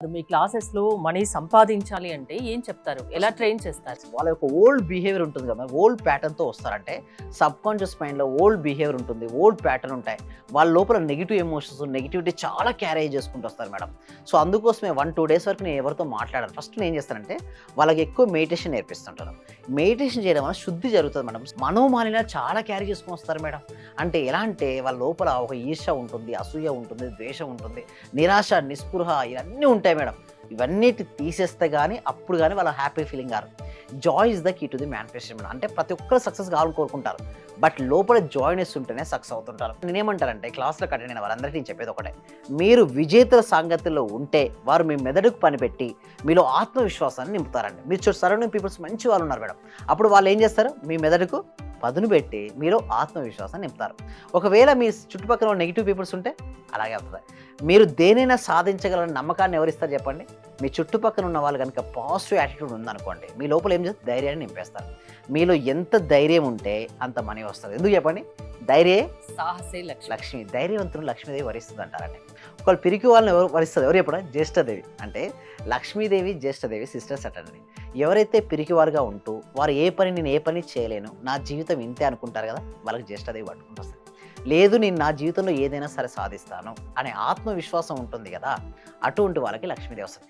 మీ క్లాసెస్‌లో మనీ సంపాదించాలి అంటే ఏం చెప్తారు? ఎలా ట్రైన్ చేస్తారు? వాళ్ళ యొక్క ఓల్డ్ బిహేవియర్ ఉంటుంది కదా! ఓల్డ్ ప్యాటర్న్‌తో వస్తారంటే సబ్‌కాన్షియస్ మైండ్‌లో ఓల్డ్ బిహేవియర్ ఉంటుంది. ఓల్డ్ ప్యాటర్న్ ఉంటాయి. వాళ్ళ లోపల నెగెటివ్ ఎమోషన్స్, నెగటివిటీ చాలా క్యారీ చేసుకుంటూ వస్తారు మేడం. సో, అందుకోసమే 1, 2 డేస్ వరకు నేను ఎవరితో మాట్లాడను. ఫస్ట్ నేనేం చేస్తానంటే వాళ్ళకి ఎక్కువ మెడిటేషన్ నేర్పిస్తుంటాను. మెడిటేషన్ చేయడం వల్ల శుద్ధి జరుగుతుంది మేడం. మనోమాలిన్యాలు చాలా క్యారీ చేసుకొని వస్తారు మేడం. అంటే ఎలా అంటే వాళ్ళ లోపల ఒక ఈర్ష్య ఉంటుంది, అసూయ ఉంటుంది, ద్వేషం ఉంటుంది, నిరాశ, నిస్పృహ ఇవన్నీ ఉంటాయి మేడం. ఇవన్నిటి తీసేస్తే గానీ అప్పుడు గానీ వాళ్ళ హ్యాపీ ఫీలింగ్ గారు. Joy is the key to the manifestation madam. అంటే ప్రతి ఒక్కరు సక్సెస్ కావాలని కోరుకుంటారు. బట్ లోపల జాయ్‌నెస్ ఉంటేనే సక్సెస్ అవుతుంటారు. నేనేమంటానంటే క్లాస్‌లోకి అటెండ్ అయిన వాళ్ళందరికీ నేను చెప్పేది ఒకటే. మీరు విజేతల సాంగత్యంలో ఉంటే వారు మీ మెదడుకు పనిపెట్టి మీలో ఆత్మవిశ్వాసాన్ని నింపుతారండి. మీరు సరౌండింగ్ పీపుల్స్ మంచి వాళ్ళు ఉన్నారు మేడం. అప్పుడు వాళ్ళు ఏం చేస్తారు? మీ మెదడుకు పదును పెట్టి మీలో ఆత్మవిశ్వాసాన్ని నింపుతారు. ఒకవేళ మీ చుట్టుపక్కల నెగెటివ్ పీపుల్స్ ఉంటే అలాగే అవుతది. మీరు దేనైనా సాధించగలరని నమ్మకాన్ని ఎవరిస్తారు చెప్పండి? మీ చుట్టుపక్కల ఉన్న వాళ్ళు గనుక పాజిటివ్ యాటిట్యూడ్ ఉందనుకోండి, మీ లోపల ఏం చేస్తారు? ధైర్యాన్ని నింపేస్తారు. మీలో ఎంత ధైర్యం ఉంటే అంత మనీ వస్తది. ఎందుకు చెప్పండి? ధైర్యే సాహసే లక్ష్మి. లక్ష్మి. ధైర్యవంతులను లక్ష్మీదేవి వరిస్తుందంటారండి. ఒకళ్ళు పిరికి వాళ్ళని ఎవరు వరిస్తది? ఎవరు చెప్పండి? జ్యేష్ఠదేవి. అంటే లక్ష్మీదేవి, జ్యేష్ఠదేవి సిస్టర్స్ అటండి. ఎవరైతే పిరికివారుగా ఉంటూ వారు నేను ఏ పని చేయలేను, నా జీవితం ఇంతే అనుకుంటారు కదా! వాళ్ళకి జ్యేష్ఠదేవి పట్టుకుంటూ వస్తది. లేదు నేను నా జీవితంలో ఏదైనా సరే సాధిస్తాను అనే ఆత్మవిశ్వాసం ఉంటుంది కదా! అటువంటి వాళ్ళకి లక్ష్మీదేవి వస్తది.